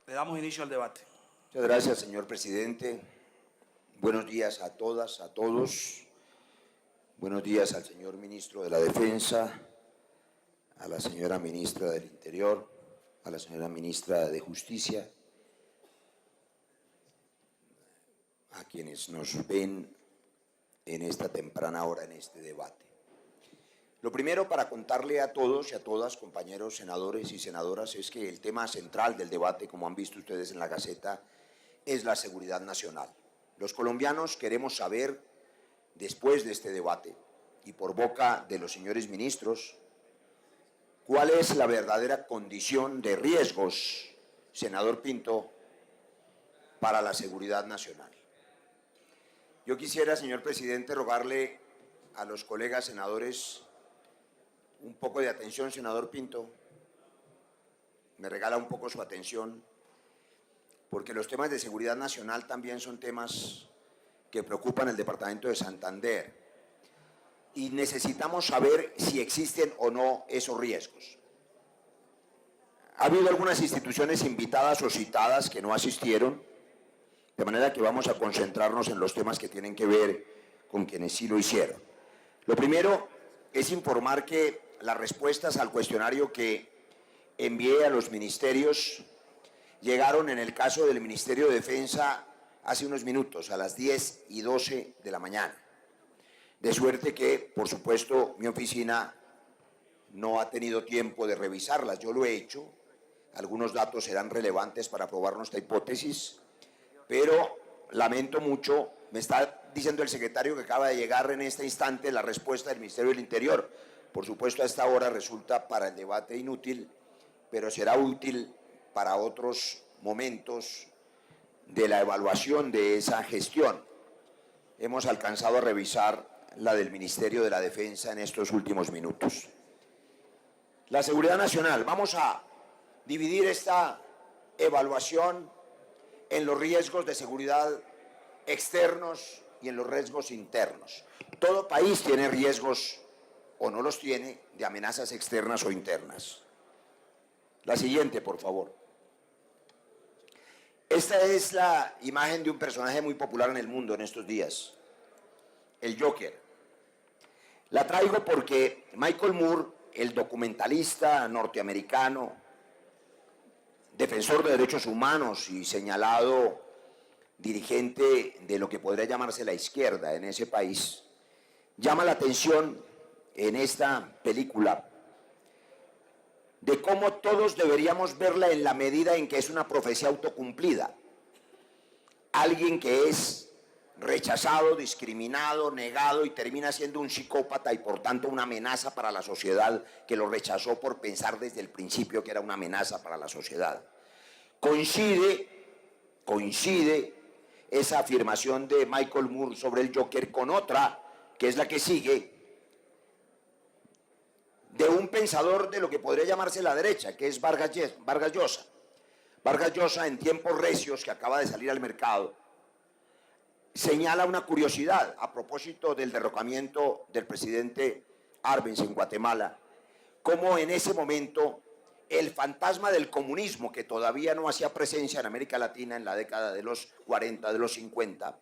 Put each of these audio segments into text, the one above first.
Le damos inicio al debate. Muchas gracias, señor presidente. Buenos días a todas, a todos. Buenos días al señor ministro de la Defensa, a la señora ministra del Interior, a la señora ministra de Justicia, a quienes nos ven en esta temprana hora en este debate. Lo primero, para contarle a todos y a todas, compañeros senadores y senadoras, es que el tema central del debate, como han visto ustedes en la Gaceta, es la seguridad nacional. Los colombianos queremos saber, después de este debate y por boca de los señores ministros, cuál es la verdadera condición de riesgos, senador Pinto, para la seguridad nacional. Yo quisiera, señor presidente, rogarle a los colegas senadores un poco de atención, senador Pinto. Me regala un poco su atención, porque los temas de seguridad nacional también son temas que preocupan al departamento de Santander y necesitamos saber si existen o no esos riesgos. Ha habido algunas instituciones invitadas o citadas que no asistieron, de manera que vamos a concentrarnos en los temas que tienen que ver con quienes sí lo hicieron. Lo primero es informar que las respuestas al cuestionario que envié a los ministerios llegaron en el caso del Ministerio de Defensa hace unos minutos, a las 10:12 de la mañana. De suerte que, por supuesto, mi oficina no ha tenido tiempo de revisarlas. Yo lo he hecho. Algunos datos serán relevantes para probar nuestra hipótesis, pero lamento mucho, me está diciendo el secretario que acaba de llegar en este instante la respuesta del Ministerio del Interior. Por supuesto, a esta hora resulta para el debate inútil, pero será útil para otros momentos de la evaluación de esa gestión. Hemos alcanzado a revisar la del Ministerio de la Defensa en estos últimos minutos. La seguridad nacional. Vamos a dividir esta evaluación en los riesgos de seguridad externos y en los riesgos internos. Todo país tiene riesgos, o no los tiene, de amenazas externas o internas. La siguiente, por favor. Esta es la imagen de un personaje muy popular en el mundo en estos días, el Joker. La traigo porque Michael Moore, el documentalista norteamericano, defensor de derechos humanos y señalado dirigente de lo que podría llamarse la izquierda en ese país, llama la atención en esta película de cómo todos deberíamos verla en la medida en que es una profecía autocumplida. Alguien que es rechazado, discriminado, negado y termina siendo un psicópata y por tanto una amenaza para la sociedad que lo rechazó por pensar desde el principio que era una amenaza para la sociedad. Coincide esa afirmación de Michael Moore sobre el Joker con otra, que es la que sigue, de un pensador de lo que podría llamarse la derecha, que es Vargas Llosa. Vargas Llosa, en tiempos recios, que acaba de salir al mercado, señala una curiosidad a propósito del derrocamiento del presidente Arbenz en Guatemala, cómo en ese momento el fantasma del comunismo, que todavía no hacía presencia en América Latina en la década de los 40, de los 50,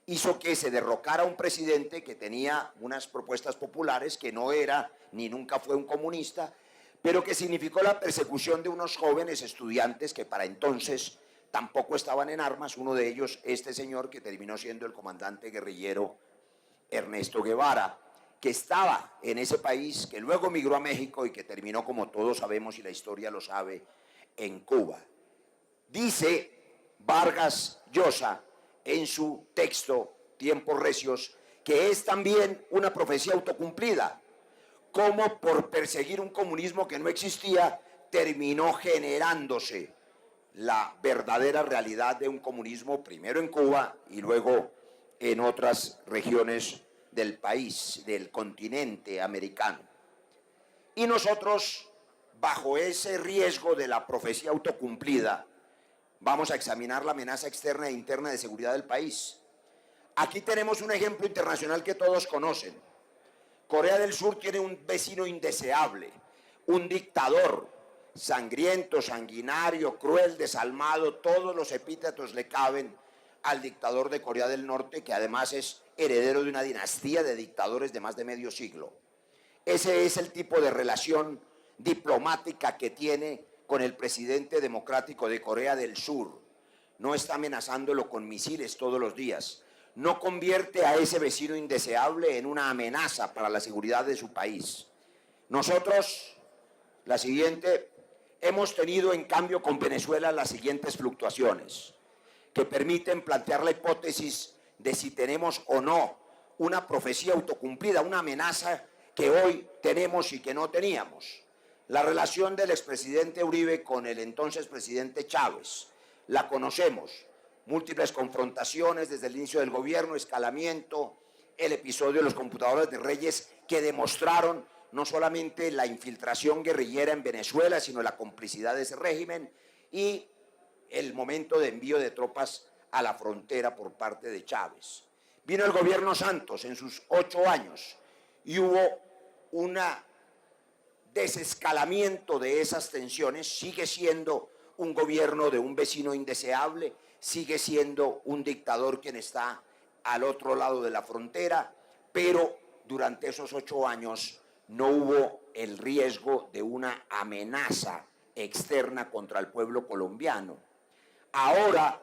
hizo que se derrocara un presidente que tenía unas propuestas populares, que no era ni nunca fue un comunista, pero que significó la persecución de unos jóvenes estudiantes que para entonces tampoco estaban en armas, uno de ellos este señor que terminó siendo el comandante guerrillero Ernesto Guevara, que estaba en ese país, que luego migró a México y que terminó, como todos sabemos y la historia lo sabe, en Cuba. Dice Vargas Llosa en su texto Tiempos Recios que es también una profecía autocumplida, como por perseguir un comunismo que no existía terminó generándose la verdadera realidad de un comunismo, primero en Cuba y luego en otras regiones del país, del continente americano. Y nosotros, bajo ese riesgo de la profecía autocumplida, vamos a examinar la amenaza externa e interna de seguridad del país. Aquí tenemos un ejemplo internacional que todos conocen. Corea del Sur tiene un vecino indeseable, un dictador sangriento, sanguinario, cruel, desalmado, todos los epítetos le caben al dictador de Corea del Norte, que además es heredero de una dinastía de dictadores de más de medio siglo. Ese es el tipo de relación diplomática que tiene con el presidente democrático de Corea del Sur. No está amenazándolo con misiles todos los días. No convierte a ese vecino indeseable en una amenaza para la seguridad de su país. Nosotros, hemos tenido en cambio con Venezuela las siguientes fluctuaciones, que permiten plantear la hipótesis de si tenemos o no una profecía autocumplida, una amenaza que hoy tenemos y que no teníamos. La relación del expresidente Uribe con el entonces presidente Chávez, la conocemos. Múltiples confrontaciones desde el inicio del gobierno, escalamiento, el episodio de los computadores de Reyes, que demostraron no solamente la infiltración guerrillera en Venezuela, sino la complicidad de ese régimen y el momento de envío de tropas a la frontera por parte de Chávez. Vino el gobierno Santos en sus 8 años y hubo un desescalamiento de esas tensiones. Sigue siendo un gobierno de un vecino indeseable, sigue siendo un dictador quien está al otro lado de la frontera, pero durante esos 8 años no hubo el riesgo de una amenaza externa contra el pueblo colombiano. Ahora,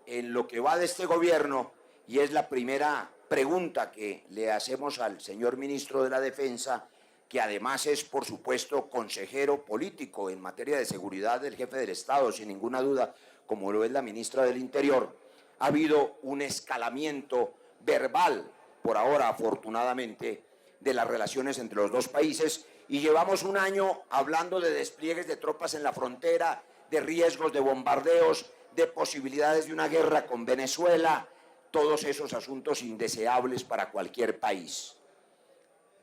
en lo que va de este gobierno, y es la primera pregunta que le hacemos al señor ministro de la Defensa, que además es, por supuesto, consejero político en materia de seguridad del jefe del Estado, sin ninguna duda, como lo es la ministra del Interior, ha habido un escalamiento verbal, por ahora, afortunadamente, de las relaciones entre los dos países, y llevamos un año hablando de despliegues de tropas en la frontera, de riesgos de bombardeos, de posibilidades de una guerra con Venezuela, todos esos asuntos indeseables para cualquier país.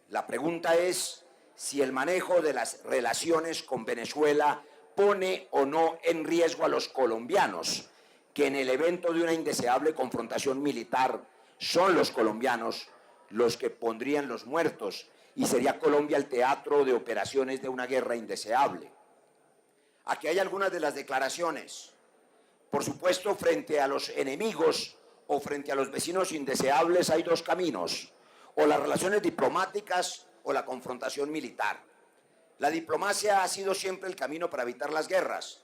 La pregunta es si el manejo de las relaciones con Venezuela pone o no en riesgo a los colombianos, que en el evento de una indeseable confrontación militar son los colombianos los que pondrían los muertos y sería Colombia el teatro de operaciones de una guerra indeseable. Aquí hay algunas de las declaraciones. Por supuesto, frente a los enemigos o frente a los vecinos indeseables hay dos caminos, o las relaciones diplomáticas o la confrontación militar. La diplomacia ha sido siempre el camino para evitar las guerras,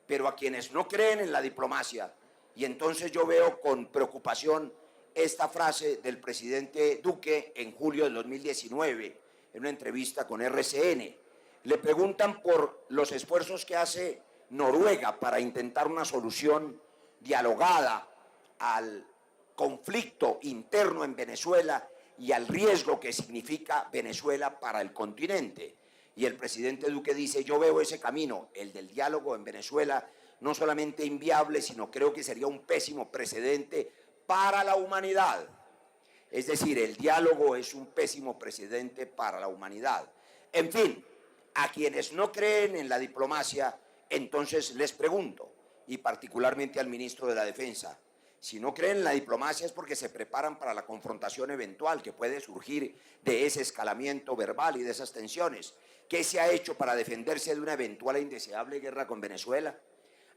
pero a quienes no creen en la diplomacia, y entonces yo veo con preocupación esta frase del presidente Duque en julio del 2019, en una entrevista con RCN. Le preguntan por los esfuerzos que hace Noruega para intentar una solución dialogada al conflicto interno en Venezuela y al riesgo que significa Venezuela para el continente. Y el presidente Duque dice, yo veo ese camino, el del diálogo en Venezuela, no solamente inviable, sino creo que sería un pésimo precedente para la humanidad. Es decir, el diálogo es un pésimo precedente para la humanidad. En fin, a quienes no creen en la diplomacia, entonces les pregunto, y particularmente al ministro de la Defensa, si no creen en la diplomacia es porque se preparan para la confrontación eventual que puede surgir de ese escalamiento verbal y de esas tensiones. ¿Qué se ha hecho para defenderse de una eventual e indeseable guerra con Venezuela?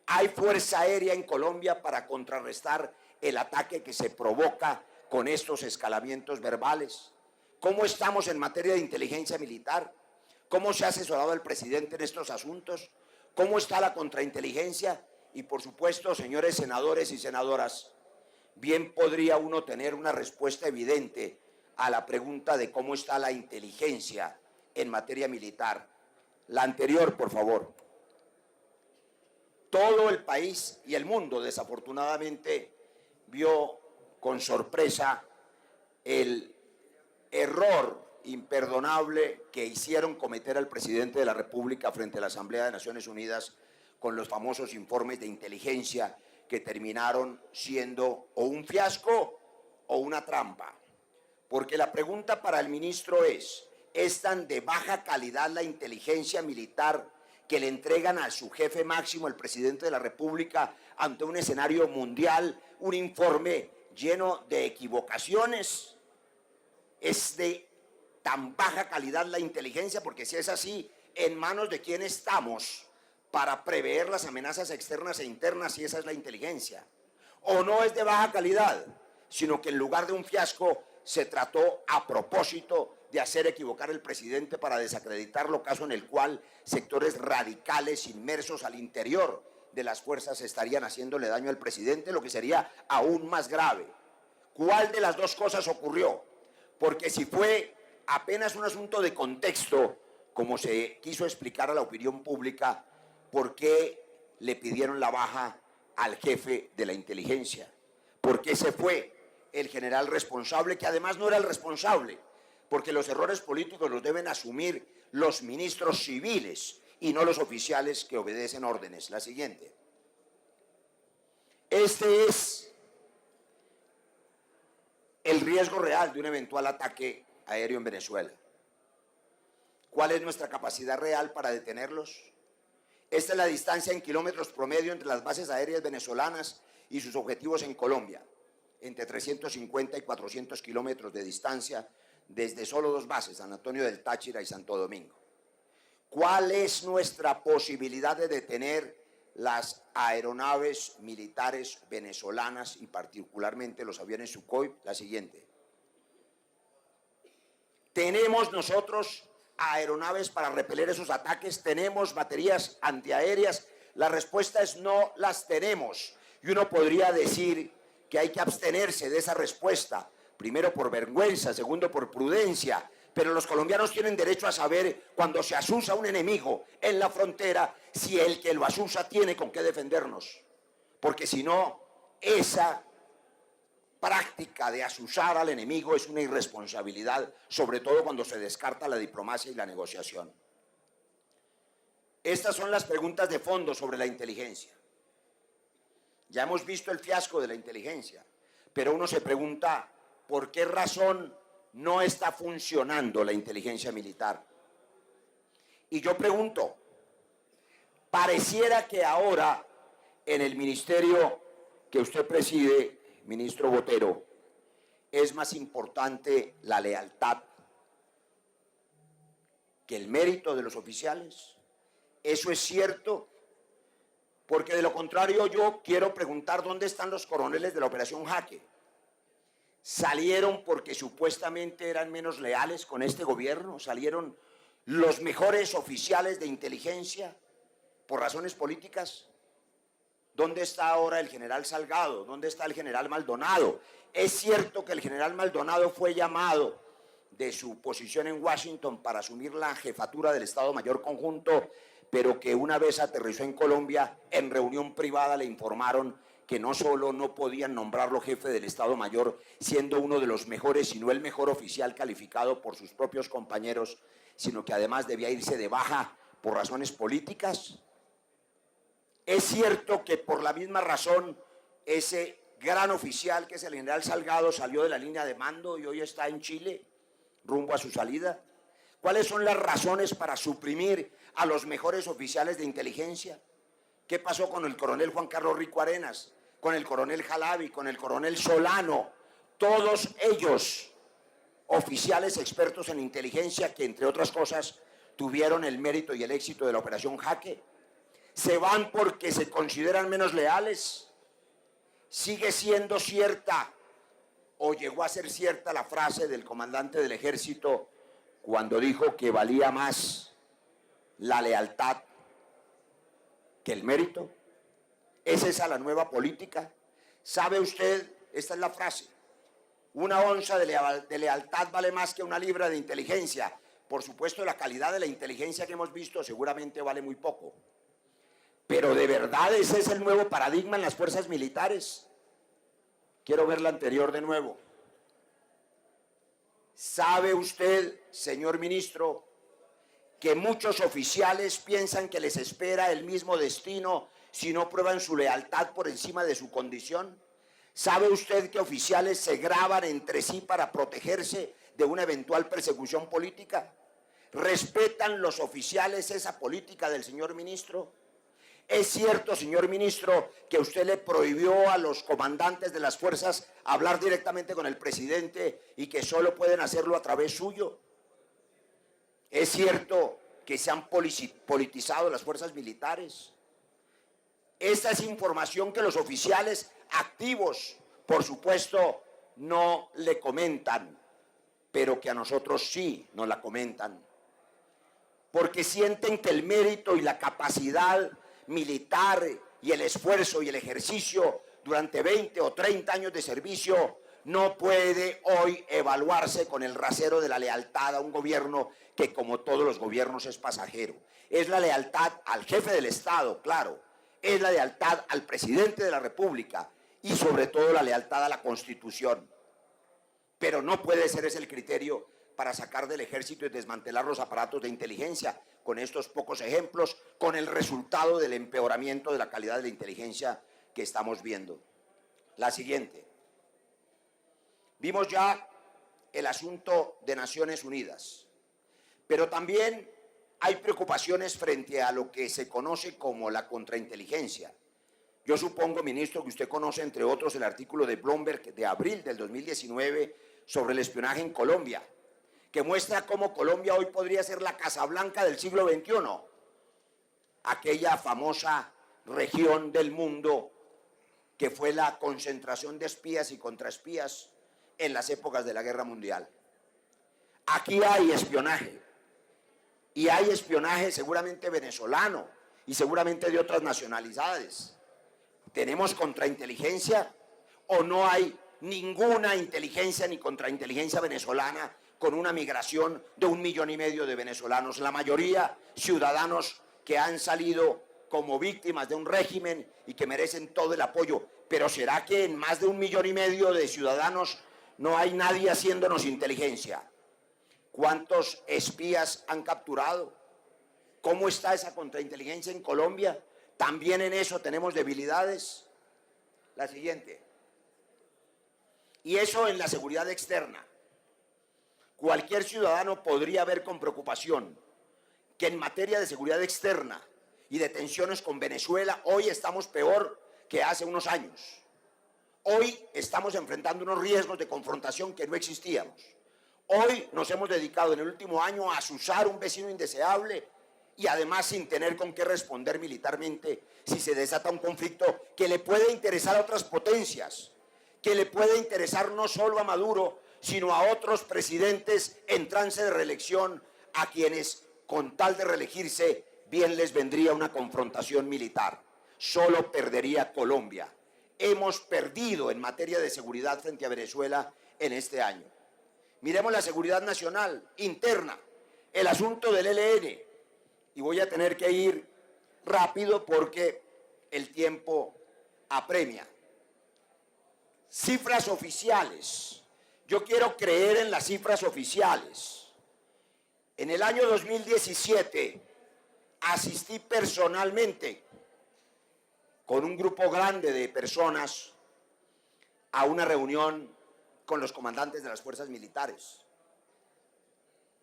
¿Hay fuerza aérea en Colombia para contrarrestar el ataque que se provoca con estos escalamientos verbales? ¿Cómo estamos en materia de inteligencia militar? ¿Cómo se ha asesorado al presidente en estos asuntos? ¿Cómo está la contrainteligencia? Y por supuesto, señores senadores y senadoras, bien podría uno tener una respuesta evidente a la pregunta de cómo está la inteligencia en materia militar. La anterior, por favor. Todo el país y el mundo, desafortunadamente, vio con sorpresa el error imperdonable que hicieron cometer al presidente de la República frente a la Asamblea de Naciones Unidas con los famosos informes de inteligencia que terminaron siendo o un fiasco o una trampa. Porque la pregunta para el ministro ¿es tan de baja calidad la inteligencia militar que le entregan a su jefe máximo, el presidente de la República, ante un escenario mundial, un informe lleno de equivocaciones? ¿Es de tan baja calidad la inteligencia? Porque si es así, ¿en manos de quién estamos para prever las amenazas externas e internas, y esa es la inteligencia. O no es de baja calidad, sino que en lugar de un fiasco se trató a propósito de hacer equivocar al presidente para desacreditarlo, caso en el cual sectores radicales inmersos al interior de las fuerzas estarían haciéndole daño al presidente, lo que sería aún más grave. ¿Cuál de las dos cosas ocurrió? Porque si fue apenas un asunto de contexto, como se quiso explicar a la opinión pública, ¿por qué le pidieron la baja al jefe de la inteligencia? ¿Por qué se fue el general responsable, que además no era el responsable? Porque los errores políticos los deben asumir los ministros civiles y no los oficiales que obedecen órdenes. La siguiente. Este es el riesgo real de un eventual ataque aéreo en Venezuela. ¿Cuál es nuestra capacidad real para detenerlos? Esta es la distancia en kilómetros promedio entre las bases aéreas venezolanas y sus objetivos en Colombia, entre 350 y 400 kilómetros de distancia desde solo dos bases, San Antonio del Táchira y Santo Domingo. ¿Cuál es nuestra posibilidad de detener las aeronaves militares venezolanas y particularmente los aviones Sukhoi? La siguiente. ¿Tenemos nosotros aeronaves para repeler esos ataques? ¿Tenemos baterías antiaéreas? La respuesta es no las tenemos. Y uno podría decir que hay que abstenerse de esa respuesta, primero por vergüenza, segundo por prudencia, pero los colombianos tienen derecho a saber cuando se asusa un enemigo en la frontera si el que lo asusa tiene con qué defendernos, porque si no, esa práctica de asusar al enemigo es una irresponsabilidad, sobre todo cuando se descarta la diplomacia y la negociación. Estas son las preguntas de fondo sobre la inteligencia. Ya hemos visto el fiasco de la inteligencia, pero uno se pregunta por qué razón no está funcionando la inteligencia militar. Y yo pregunto, pareciera que ahora en el ministerio que usted preside, ministro Botero, es más importante la lealtad que el mérito de los oficiales. ¿Eso es cierto? Porque de lo contrario yo quiero preguntar dónde están los coroneles de la Operación Jaque. ¿Salieron porque supuestamente eran menos leales con este gobierno? ¿Salieron los mejores oficiales de inteligencia por razones políticas? ¿Dónde está ahora el general Salgado? ¿Dónde está el general Maldonado? Es cierto que el general Maldonado fue llamado de su posición en Washington para asumir la jefatura del Estado Mayor Conjunto, pero que una vez aterrizó en Colombia, en reunión privada le informaron que no solo no podían nombrarlo jefe del Estado Mayor, siendo uno de los mejores, sino el mejor oficial calificado por sus propios compañeros, sino que además debía irse de baja por razones políticas. Es cierto que por la misma razón ese gran oficial que es el general Salgado salió de la línea de mando y hoy está en Chile rumbo a su salida. ¿Cuáles son las razones para suprimir a los mejores oficiales de inteligencia? ¿Qué pasó con el coronel Juan Carlos Rico Arenas, con el coronel Jalabi, con el coronel Solano? Todos ellos oficiales expertos en inteligencia que, entre otras cosas, tuvieron el mérito y el éxito de la Operación Jaque. ¿Se van porque se consideran menos leales? ¿Sigue siendo cierta o llegó a ser cierta la frase del comandante del ejército cuando dijo que valía más la lealtad que el mérito? ¿Es esa la nueva política? ¿Sabe usted? Esta es la frase. Una onza de lealtad vale más que una libra de inteligencia. Por supuesto, la calidad de la inteligencia que hemos visto seguramente vale muy poco. Pero ¿de verdad ese es el nuevo paradigma en las fuerzas militares? Quiero ver la anterior de nuevo. ¿Sabe usted, señor ministro, que muchos oficiales piensan que les espera el mismo destino si no prueban su lealtad por encima de su condición? ¿Sabe usted que oficiales se graban entre sí para protegerse de una eventual persecución política? ¿Respetan los oficiales esa política del señor ministro? ¿Es cierto, señor ministro, que usted le prohibió a los comandantes de las fuerzas hablar directamente con el presidente y que solo pueden hacerlo a través suyo? ¿Es cierto que se han politizado las fuerzas militares. Esta es información que los oficiales activos, por supuesto, no le comentan, pero que a nosotros sí nos la comentan. Porque sienten que el mérito y la capacidad militar y el esfuerzo y el ejercicio durante 20 o 30 años de servicio no puede hoy evaluarse con el rasero de la lealtad a un gobierno que, como todos los gobiernos, es pasajero. Es la lealtad al jefe del Estado, claro, es la lealtad al presidente de la República y sobre todo la lealtad a la Constitución. Pero no puede ser ese el criterio para sacar del ejército y desmantelar los aparatos de inteligencia, con estos pocos ejemplos, con el resultado del empeoramiento de la calidad de la inteligencia que estamos viendo. La siguiente. Vimos ya el asunto de Naciones Unidas, pero también hay preocupaciones frente a lo que se conoce como la contrainteligencia. Yo supongo, ministro, que usted conoce, entre otros, el artículo de Bloomberg de abril del 2019 sobre el espionaje en Colombia, que muestra cómo Colombia hoy podría ser la Casablanca del siglo XXI, aquella famosa región del mundo que fue la concentración de espías y contraespías en las épocas de la Guerra Mundial. Aquí hay espionaje, y hay espionaje seguramente venezolano y seguramente de otras nacionalidades. ¿Tenemos contrainteligencia o no hay ninguna inteligencia ni contrainteligencia venezolana con una migración de 1,5 millones de venezolanos, la mayoría ciudadanos que han salido como víctimas de un régimen y que merecen todo el apoyo? Pero ¿será que en más de 1,5 millones de ciudadanos no hay nadie haciéndonos inteligencia? ¿Cuántos espías han capturado? ¿Cómo está esa contrainteligencia en Colombia? También en eso tenemos debilidades. La siguiente. Y eso en la seguridad externa. Cualquier ciudadano podría ver con preocupación que en materia de seguridad externa y de tensiones con Venezuela, hoy estamos peor que hace unos años. Hoy estamos enfrentando unos riesgos de confrontación que no existíamos. Hoy nos hemos dedicado en el último año a azuzar un vecino indeseable y además sin tener con qué responder militarmente si se desata un conflicto que le puede interesar a otras potencias, que le puede interesar no solo a Maduro, sino a otros presidentes en trance de reelección, a quienes, con tal de reelegirse, bien les vendría una confrontación militar. Solo perdería Colombia. Hemos perdido en materia de seguridad frente a Venezuela en este año. Miremos la seguridad nacional, interna, el asunto del ELN. Y voy a tener que ir rápido porque el tiempo apremia. Cifras oficiales. Yo quiero creer en las cifras oficiales. En el año 2017 asistí personalmente con un grupo grande de personas a una reunión con los comandantes de las fuerzas militares.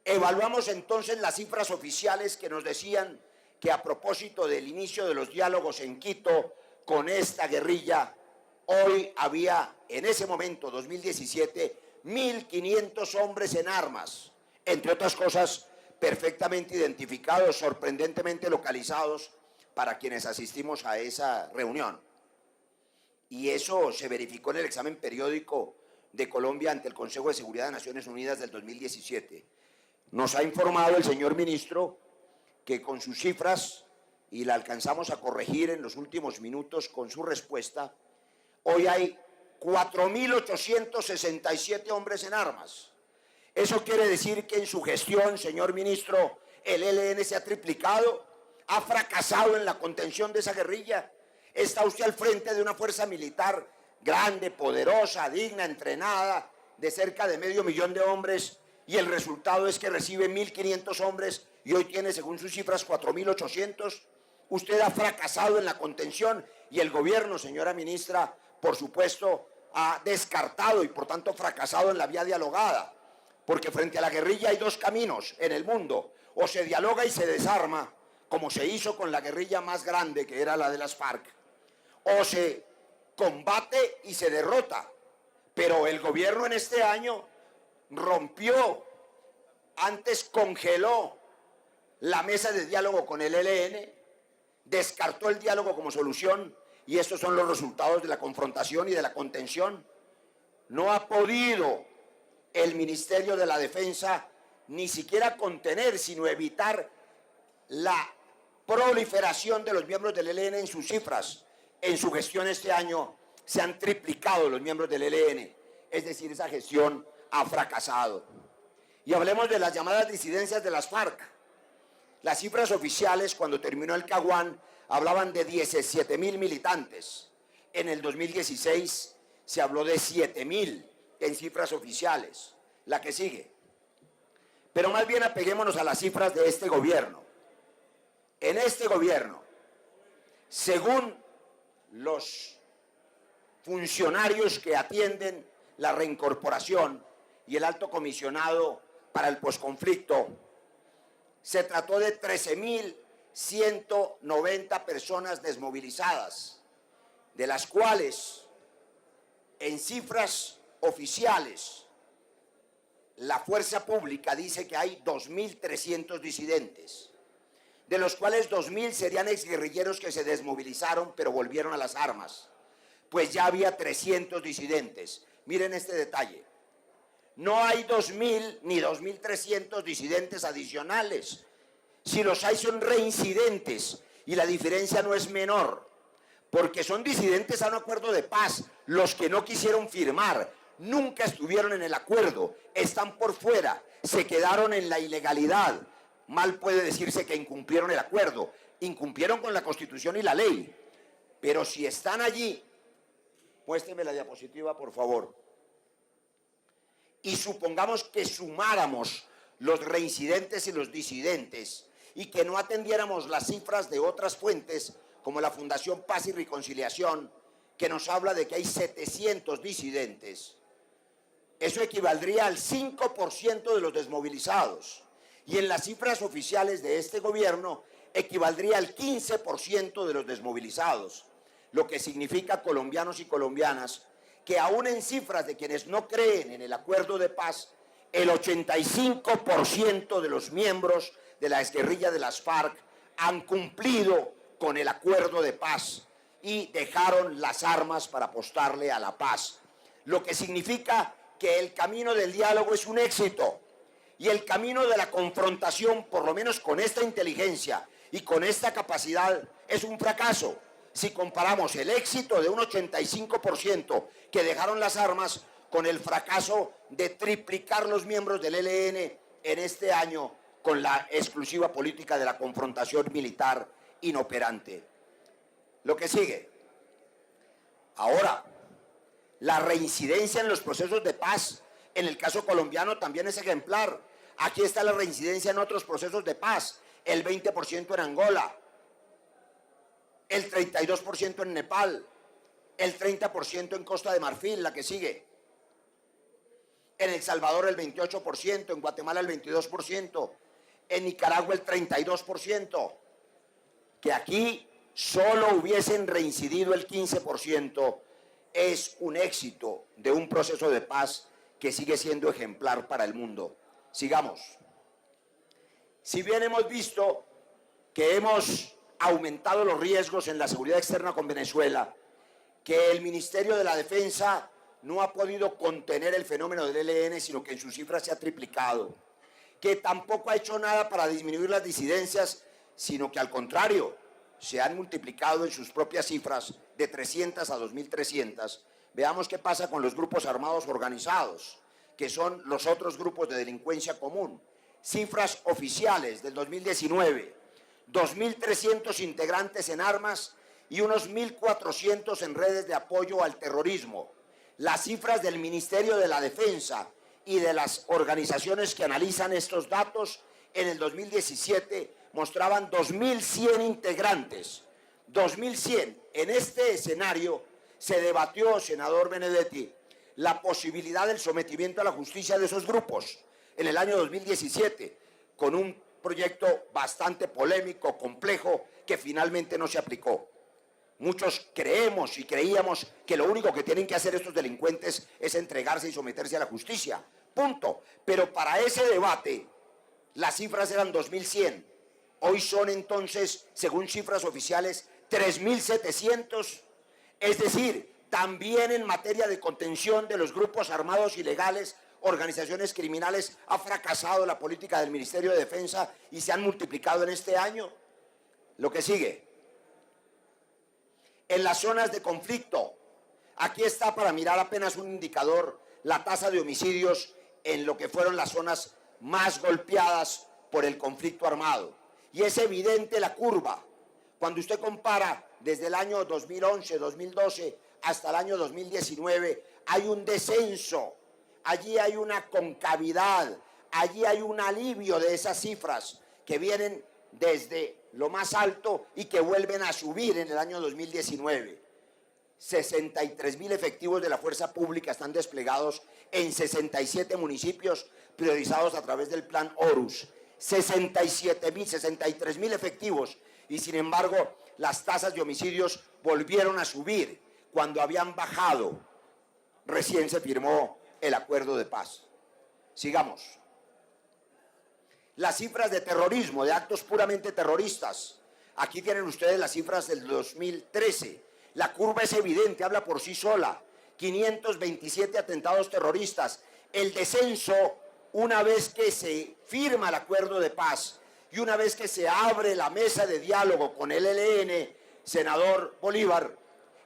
Evaluamos entonces las cifras oficiales que nos decían que a propósito del inicio de los diálogos en Quito con esta guerrilla, hoy había, en ese momento, 2017, 1.500 hombres en armas, entre otras cosas, perfectamente identificados, sorprendentemente localizados para quienes asistimos a esa reunión. Y eso se verificó en el examen periódico de Colombia ante el Consejo de Seguridad de Naciones Unidas del 2017. Nos ha informado el señor ministro que con sus cifras, y la alcanzamos a corregir en los últimos minutos con su respuesta, hoy hay 4.867 hombres en armas. Eso quiere decir que en su gestión, señor ministro, el ELN se ha triplicado, ha fracasado en la contención de esa guerrilla. Está usted al frente de una fuerza militar grande, poderosa, digna, entrenada, de cerca de 500.000 de hombres, y el resultado es que recibe 1.500 hombres y hoy tiene, según sus cifras, 4.800. Usted ha fracasado en la contención y el gobierno, señora ministra, por supuesto, ha descartado y por tanto fracasado en la vía dialogada, porque frente a la guerrilla hay dos caminos en el mundo: o se dialoga y se desarma, como se hizo con la guerrilla más grande, que era la de las FARC, o se combate y se derrota. Pero el gobierno en este año rompió, antes congeló la mesa de diálogo con el ELN, descartó el diálogo como solución y estos son los resultados de la confrontación y de la contención. No ha podido el Ministerio de la Defensa ni siquiera contener, sino evitar la proliferación de los miembros del ELN en sus cifras. En su gestión este año se han triplicado los miembros del ELN, es decir, esa gestión ha fracasado. Y hablemos de las llamadas disidencias de las FARC. Las cifras oficiales, cuando terminó el Caguán, hablaban de 17.000 militantes. En el 2016 se habló de 7.000 en cifras oficiales. La que sigue. Pero más bien apeguémonos a las cifras de este gobierno. En este gobierno, según los funcionarios que atienden la reincorporación y el alto comisionado para el posconflicto, se trató de 13.190 personas desmovilizadas, de las cuales, en cifras oficiales, la fuerza pública dice que hay 2.300 disidentes, de los cuales 2.000 serían exguerrilleros que se desmovilizaron pero volvieron a las armas, pues ya había 300 disidentes. Miren este detalle. No hay 2.000 ni 2.300 disidentes adicionales. Si los hay son reincidentes y la diferencia no es menor, porque son disidentes a un acuerdo de paz. Los que no quisieron firmar, nunca estuvieron en el acuerdo, están por fuera, se quedaron en la ilegalidad. Mal puede decirse que incumplieron el acuerdo, incumplieron con la Constitución y la ley. Pero si están allí, muéstreme la diapositiva, por favor. Y supongamos que sumáramos los reincidentes y los disidentes y que no atendiéramos las cifras de otras fuentes, como la Fundación Paz y Reconciliación, que nos habla de que hay 700 disidentes. Eso equivaldría al 5% de los desmovilizados. Y en las cifras oficiales de este gobierno equivaldría al 15% de los desmovilizados, lo que significa, colombianos y colombianas, que aún en cifras de quienes no creen en el acuerdo de paz, el 85% de los miembros de la exguerrilla de las FARC han cumplido con el acuerdo de paz y dejaron las armas para apostarle a la paz, lo que significa que el camino del diálogo es un éxito y el camino de la confrontación, por lo menos con esta inteligencia y con esta capacidad, es un fracaso. Si comparamos el éxito de un 85% que dejaron las armas con el fracaso de triplicar los miembros del ELN en este año con la exclusiva política de la confrontación militar inoperante. Lo que sigue. Ahora, la reincidencia en los procesos de paz, en el caso colombiano también es ejemplar. Aquí está la reincidencia en otros procesos de paz, el 20% en Angola, el 32% en Nepal, el 30% en Costa de Marfil, la que sigue. En El Salvador el 28%, en Guatemala el 22%, en Nicaragua el 32%. Que aquí solo hubiesen reincidido el 15% es un éxito de un proceso de paz que sigue siendo ejemplar para el mundo. Sigamos. Si bien hemos visto que hemos aumentado los riesgos en la seguridad externa con Venezuela, que el Ministerio de la Defensa no ha podido contener el fenómeno del ELN, sino que en sus cifras se ha triplicado, que tampoco ha hecho nada para disminuir las disidencias, sino que al contrario, se han multiplicado en sus propias cifras de 300 a 2.300. Veamos qué pasa con los grupos armados organizados, que son los otros grupos de delincuencia común. Cifras oficiales del 2019, 2.300 integrantes en armas y unos 1.400 en redes de apoyo al terrorismo. Las cifras del Ministerio de la Defensa y de las organizaciones que analizan estos datos en el 2017 mostraban 2.100 integrantes. 2.100. En este escenario se debatió, senador Benedetti, la posibilidad del sometimiento a la justicia de esos grupos en el año 2017, con un proyecto bastante polémico, complejo, que finalmente no se aplicó. Muchos creemos y creíamos que lo único que tienen que hacer estos delincuentes es entregarse y someterse a la justicia. Punto. Pero para ese debate, las cifras eran 2.100. Hoy son entonces, según cifras oficiales, 3.700. Es decir, también en materia de contención de los grupos armados ilegales, organizaciones criminales, ha fracasado la política del Ministerio de Defensa y se han multiplicado en este año. Lo que sigue. En las zonas de conflicto, aquí está para mirar apenas un indicador, la tasa de homicidios en lo que fueron las zonas más golpeadas por el conflicto armado. Y es evidente la curva. Cuando usted compara desde el año 2011, 2012 hasta el año 2019, hay un descenso, allí hay una concavidad, allí hay un alivio de esas cifras que vienen desde lo más alto y que vuelven a subir en el año 2019. 63.000 efectivos de la fuerza pública están desplegados en 67 municipios priorizados a través del plan Horus. 63.000 efectivos, y sin embargo las tasas de homicidios volvieron a subir cuando habían bajado. Recién se firmó el acuerdo de paz. Sigamos. Las cifras de terrorismo, de actos puramente terroristas. Aquí tienen ustedes las cifras del 2013. La curva es evidente, habla por sí sola. 527 atentados terroristas. El descenso, una vez que se firma el acuerdo de paz y una vez que se abre la mesa de diálogo con el ELN, senador Bolívar,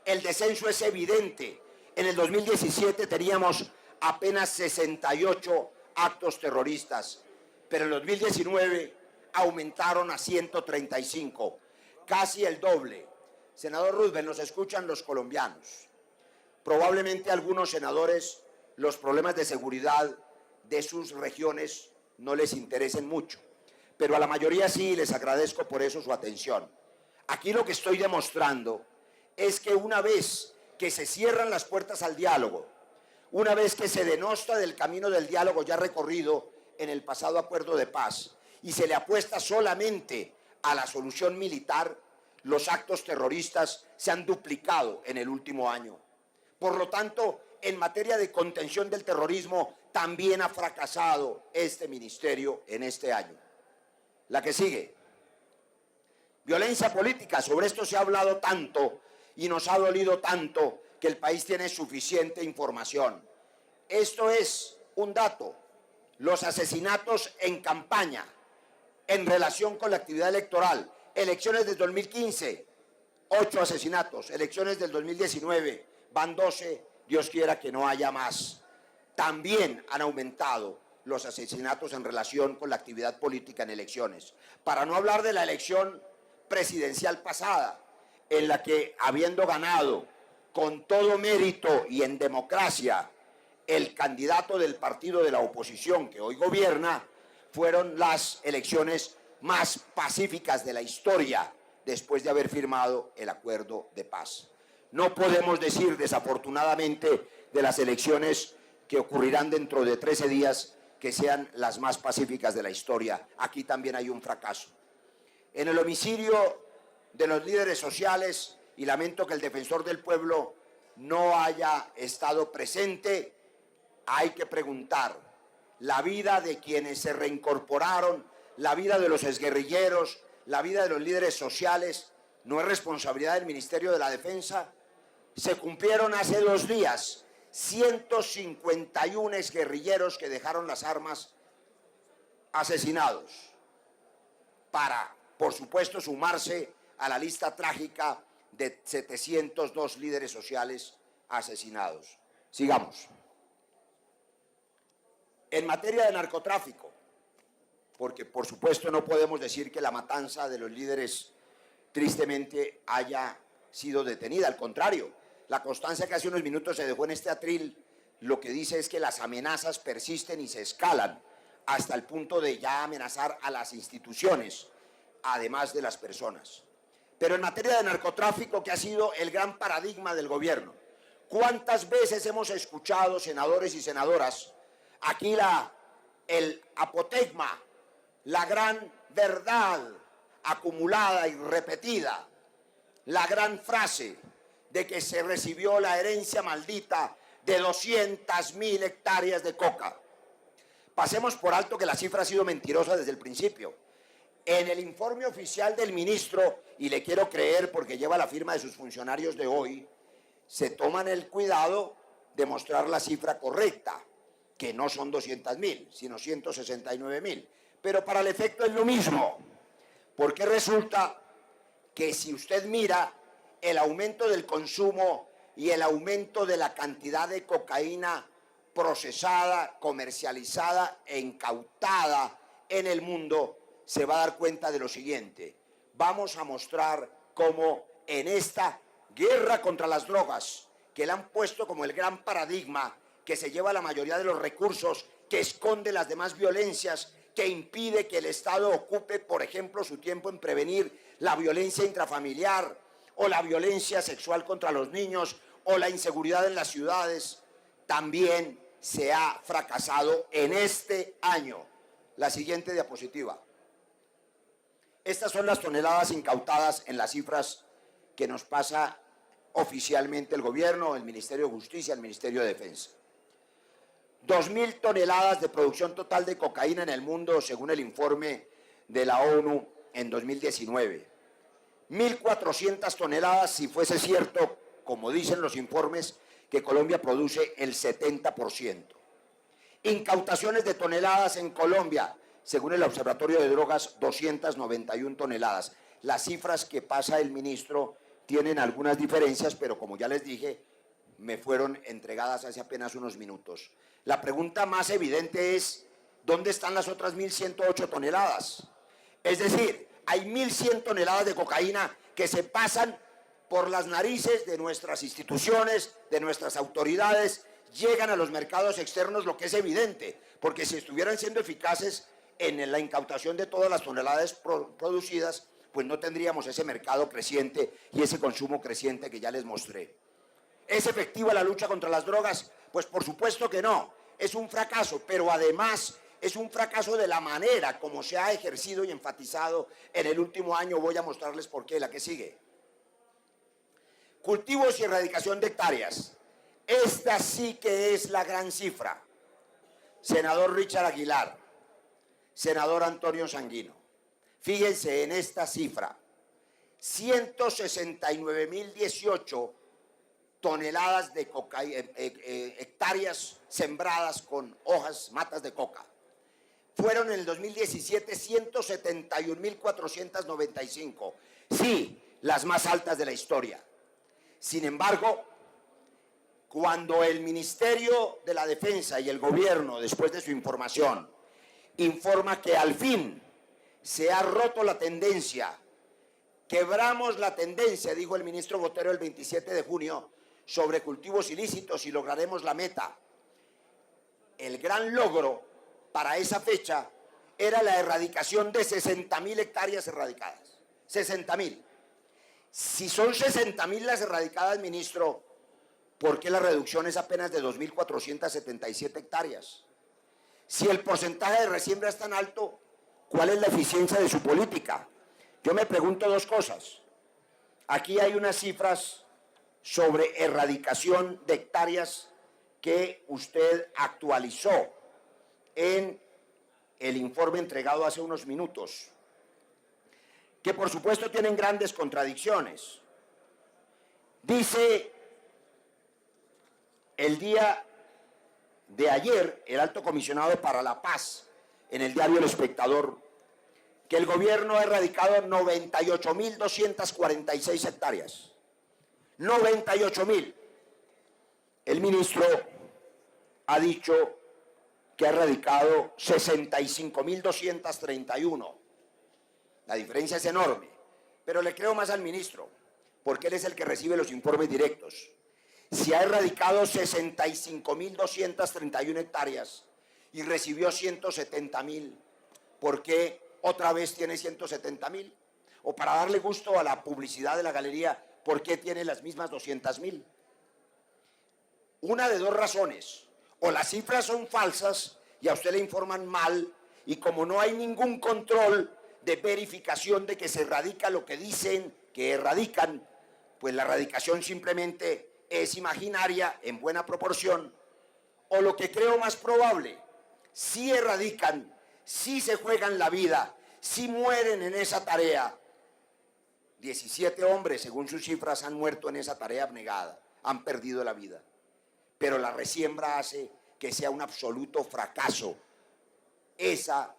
el descenso es evidente. En el 2017 teníamos apenas 68 actos terroristas, pero en el 2019 aumentaron a 135, casi el doble. Senador Roosevelt, nos escuchan los colombianos. Probablemente a algunos senadores los problemas de seguridad de sus regiones no les interesen mucho, pero a la mayoría sí, les agradezco por eso su atención. Aquí lo que estoy demostrando es que una vez que se cierran las puertas al diálogo, una vez que se denosta del camino del diálogo ya recorrido en el pasado acuerdo de paz y se le apuesta solamente a la solución militar, los actos terroristas se han duplicado en el último año. Por lo tanto, en materia de contención del terrorismo, también ha fracasado este ministerio en este año. La que sigue. Violencia política. Sobre esto se ha hablado tanto y nos ha dolido tanto que el país tiene suficiente información. Esto es un dato. Los asesinatos en campaña en relación con la actividad electoral. Elecciones del 2015, 8 asesinatos. Elecciones del 2019, van 12. Dios quiera que no haya más. También han aumentado los asesinatos en relación con la actividad política en elecciones. Para no hablar de la elección presidencial pasada, en la que, habiendo ganado con todo mérito y en democracia el candidato del partido de la oposición que hoy gobierna, fueron las elecciones más pacíficas de la historia después de haber firmado el acuerdo de paz. No podemos decir, desafortunadamente, de las elecciones que ocurrirán dentro de 13 días que sean las más pacíficas de la historia. Aquí también hay un fracaso. En el homicidio de los líderes sociales, y lamento que el defensor del pueblo no haya estado presente, hay que preguntar, la vida de quienes se reincorporaron, la vida de los exguerrilleros, la vida de los líderes sociales, ¿no es responsabilidad del Ministerio de la Defensa? Se cumplieron hace 2 días 151 exguerrilleros que dejaron las armas asesinados para, por supuesto, sumarse a la lista trágica de 702 líderes sociales asesinados. Sigamos. En materia de narcotráfico, porque por supuesto no podemos decir que la matanza de los líderes tristemente haya sido detenida, al contrario, la constancia que hace unos minutos se dejó en este atril lo que dice es que las amenazas persisten y se escalan hasta el punto de ya amenazar a las instituciones, además de las personas. Pero en materia de narcotráfico, que ha sido el gran paradigma del gobierno, ¿cuántas veces hemos escuchado, senadores y senadoras, aquí el apotegma, la gran verdad acumulada y repetida, la gran frase de que se recibió la herencia maldita de 200.000 hectáreas de coca? Pasemos por alto que la cifra ha sido mentirosa desde el principio. En el informe oficial del ministro, y le quiero creer porque lleva la firma de sus funcionarios de hoy, se toman el cuidado de mostrar la cifra correcta, que no son 200.000, sino 169.000. Pero para el efecto es lo mismo, porque resulta que si usted mira el aumento del consumo y el aumento de la cantidad de cocaína procesada, comercializada e incautada en el mundo, se va a dar cuenta de lo siguiente. Vamos a mostrar cómo en esta guerra contra las drogas, que la han puesto como el gran paradigma, que se lleva la mayoría de los recursos, que esconde las demás violencias, que impide que el Estado ocupe, por ejemplo, su tiempo en prevenir la violencia intrafamiliar o la violencia sexual contra los niños o la inseguridad en las ciudades, también se ha fracasado en este año. La siguiente diapositiva. Estas son las toneladas incautadas en las cifras que nos pasa oficialmente el gobierno, el Ministerio de Justicia, el Ministerio de Defensa. 2.000 toneladas de producción total de cocaína en el mundo, según el informe de la ONU en 2019. 1.400 toneladas, si fuese cierto, como dicen los informes, que Colombia produce el 70%. Incautaciones de toneladas en Colombia, según el Observatorio de Drogas, 291 toneladas. Las cifras que pasa el ministro tienen algunas diferencias, pero como ya les dije, me fueron entregadas hace apenas unos minutos. La pregunta más evidente es, ¿dónde están las otras 1.108 toneladas? Es decir, hay 1.100 toneladas de cocaína que se pasan por las narices de nuestras instituciones, de nuestras autoridades, llegan a los mercados externos, lo que es evidente, porque si estuvieran siendo eficaces en la incautación de todas las toneladas producidas, pues no tendríamos ese mercado creciente y ese consumo creciente que ya les mostré. ¿Es efectiva la lucha contra las drogas? Pues por supuesto que no, es un fracaso, pero además es un fracaso de la manera como se ha ejercido y enfatizado en el último año. Voy a mostrarles por qué, la que sigue. Cultivos y erradicación de hectáreas. Esta sí que es la gran cifra. Senador Richard Aguilar, senador Antonio Sanguino, fíjense en esta cifra. 169.018 toneladas de hectáreas sembradas con hojas, matas de coca. Fueron en el 2017 171.495. Sí, las más altas de la historia. Sin embargo, cuando el Ministerio de la Defensa y el gobierno, después de su información, informa que al fin se ha roto la tendencia, quebramos la tendencia, dijo el ministro Botero el 27 de junio, sobre cultivos ilícitos y lograremos la meta. El gran logro para esa fecha era la erradicación de 60.000 hectáreas erradicadas. 60.000. Si son 60.000 las erradicadas, ministro, ¿por qué la reducción es apenas de 2.477 hectáreas? Si el porcentaje de resiembra es tan alto, ¿cuál es la eficiencia de su política? Yo me pregunto dos cosas. Aquí hay unas cifras sobre erradicación de hectáreas que usted actualizó en el informe entregado hace unos minutos, que por supuesto tienen grandes contradicciones. Dice el día de ayer el Alto Comisionado para la Paz en el diario El Espectador que el gobierno ha erradicado 98.246 hectáreas. 98.000. El ministro ha dicho que ha erradicado 65.231. La diferencia es enorme, pero le creo más al ministro, porque él es el que recibe los informes directos. Si ha erradicado 65.231 hectáreas y recibió 170.000, ¿por qué otra vez tiene 170.000? O para darle gusto a la publicidad de la galería, ¿por qué tiene las mismas 200.000? Una de dos razones. O las cifras son falsas y a usted le informan mal, y como no hay ningún control de verificación de que se erradica lo que dicen que erradican, pues la erradicación simplemente es imaginaria en buena proporción. O lo que creo más probable, sí erradican, sí se juegan la vida, Si mueren en esa tarea, 17 hombres, según sus cifras, han muerto en esa tarea abnegada, han perdido la vida. Pero la resiembra hace que sea un absoluto fracaso esa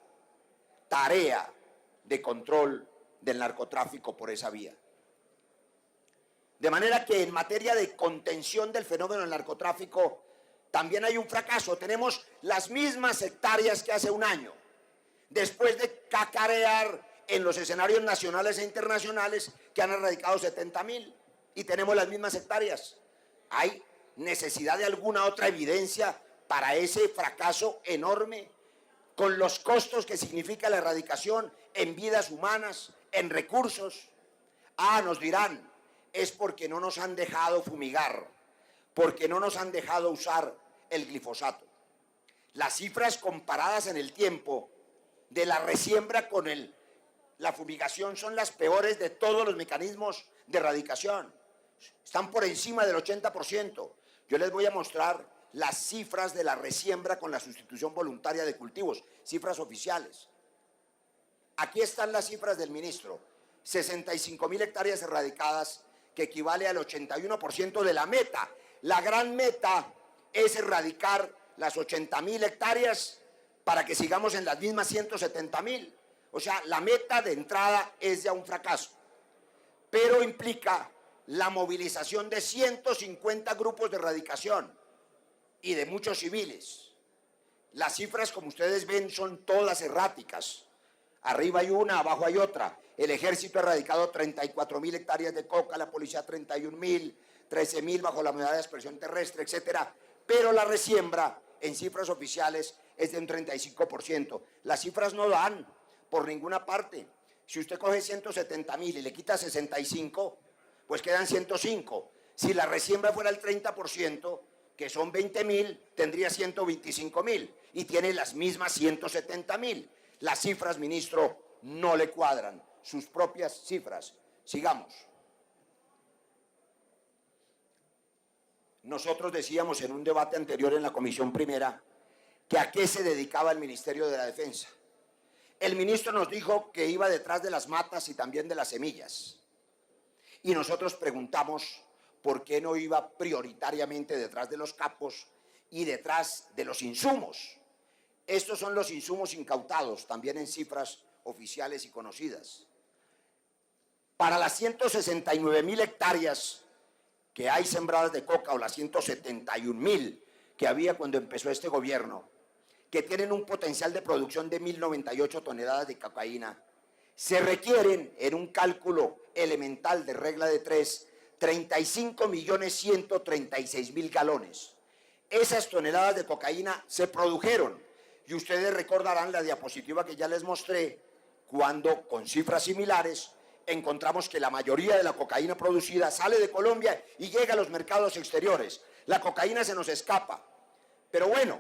tarea de control del narcotráfico por esa vía. De manera que en materia de contención del fenómeno del narcotráfico también hay un fracaso. Tenemos las mismas hectáreas que hace un año. Después de cacarear en los escenarios nacionales e internacionales que han erradicado 70.000 y tenemos las mismas hectáreas. ¿Hay necesidad de alguna otra evidencia para ese fracaso enorme con los costos que significa la erradicación en vidas humanas, en recursos? Ah, nos dirán, es porque no nos han dejado fumigar, porque no nos han dejado usar el glifosato. Las cifras comparadas en el tiempo de la resiembra con la fumigación son las peores de todos los mecanismos de erradicación. Están por encima del 80%. Yo les voy a mostrar las cifras de la resiembra con la sustitución voluntaria de cultivos, cifras oficiales. Aquí están las cifras del ministro. 65.000 hectáreas erradicadas, que equivale al 81% de la meta. La gran meta es erradicar las 80.000 hectáreas para que sigamos en las mismas 170.000. O sea, la meta de entrada es ya un fracaso. Pero implica la movilización de 150 grupos de erradicación y de muchos civiles. Las cifras, como ustedes ven, son todas erráticas. Arriba hay una, abajo hay otra. El ejército ha erradicado 34.000 hectáreas de coca, la policía 31.000, 13.000 bajo la medida de aspersión terrestre, etcétera. Pero la resiembra en cifras oficiales es de un 35%. Las cifras no dan por ninguna parte. Si usted coge 170.000 y le quita 65, pues quedan 105. Si la resiembra fuera el 30%, que son 20.000, tendría 125.000 y tiene las mismas 170.000. Las cifras, ministro, no le cuadran, sus propias cifras. Sigamos. Nosotros decíamos en un debate anterior en la Comisión Primera que a qué se dedicaba el Ministerio de la Defensa. El ministro nos dijo que iba detrás de las matas y también de las semillas. Y nosotros preguntamos por qué no iba prioritariamente detrás de los capos y detrás de los insumos. Estos son los insumos incautados, también en cifras oficiales y conocidas. Para las 169.000 hectáreas que hay sembradas de coca, o las 171.000 que había cuando empezó este gobierno, que tienen un potencial de producción de 1.098 toneladas de cocaína, se requieren, en un cálculo elemental de regla de 3, 35.136.000 galones. Esas toneladas de cocaína se produjeron, y ustedes recordarán la diapositiva que ya les mostré, cuando con cifras similares encontramos que la mayoría de la cocaína producida sale de Colombia y llega a los mercados exteriores. La cocaína se nos escapa. Pero bueno,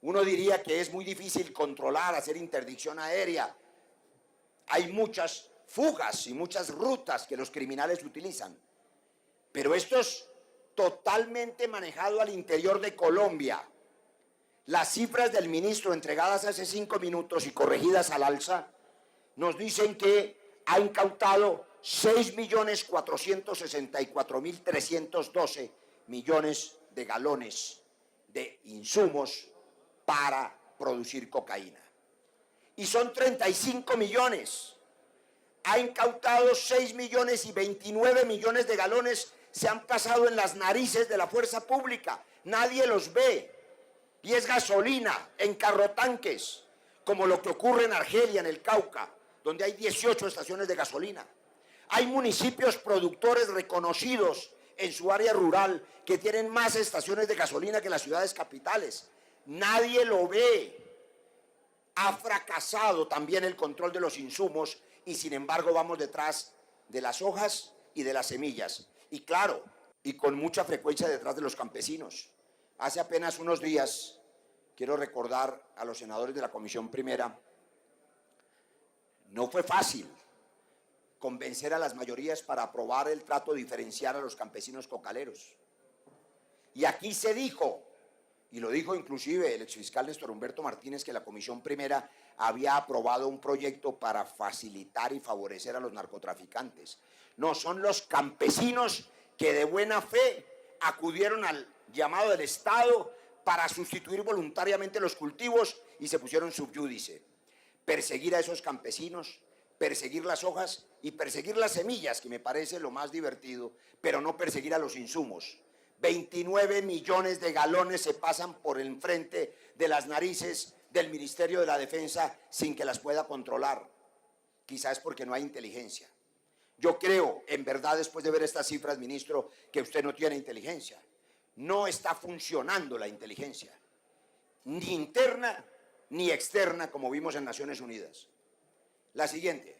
uno diría que es muy difícil controlar, hacer interdicción aérea. Hay muchas fugas y muchas rutas que los criminales utilizan. Pero esto es totalmente manejado al interior de Colombia. Las cifras del ministro entregadas hace 5 minutos y corregidas al alza nos dicen que ha incautado 6.464.312 millones de galones de insumos para producir cocaína. Y son 35 millones. Ha incautado 6 millones y 29 millones de galones se han pasado en las narices de la fuerza pública. Nadie los ve. Y es gasolina en carrotanques, como lo que ocurre en Argelia, en el Cauca, donde hay 18 estaciones de gasolina. Hay municipios productores reconocidos en su área rural que tienen más estaciones de gasolina que las ciudades capitales. Nadie lo ve. Ha fracasado también el control de los insumos y sin embargo vamos detrás de las hojas y de las semillas. Y claro, y con mucha frecuencia detrás de los campesinos. Hace apenas unos días, quiero recordar a los senadores de la Comisión Primera, no fue fácil convencer a las mayorías para aprobar el trato diferencial a los campesinos cocaleros. Y aquí se dijo y lo dijo inclusive el exfiscal Néstor Humberto Martínez, que la Comisión Primera había aprobado un proyecto para facilitar y favorecer a los narcotraficantes. No, son los campesinos que de buena fe acudieron al llamado del Estado para sustituir voluntariamente los cultivos y se pusieron sub iudice. Perseguir a esos campesinos, perseguir las hojas y perseguir las semillas, que me parece lo más divertido, pero no perseguir a los insumos. 29 millones de galones se pasan por el frente de las narices del Ministerio de la Defensa sin que las pueda controlar. Quizás porque no hay inteligencia. Yo creo, en verdad, después de ver estas cifras, ministro, que usted no tiene inteligencia. No está funcionando la inteligencia, ni interna ni externa, como vimos en Naciones Unidas. La siguiente.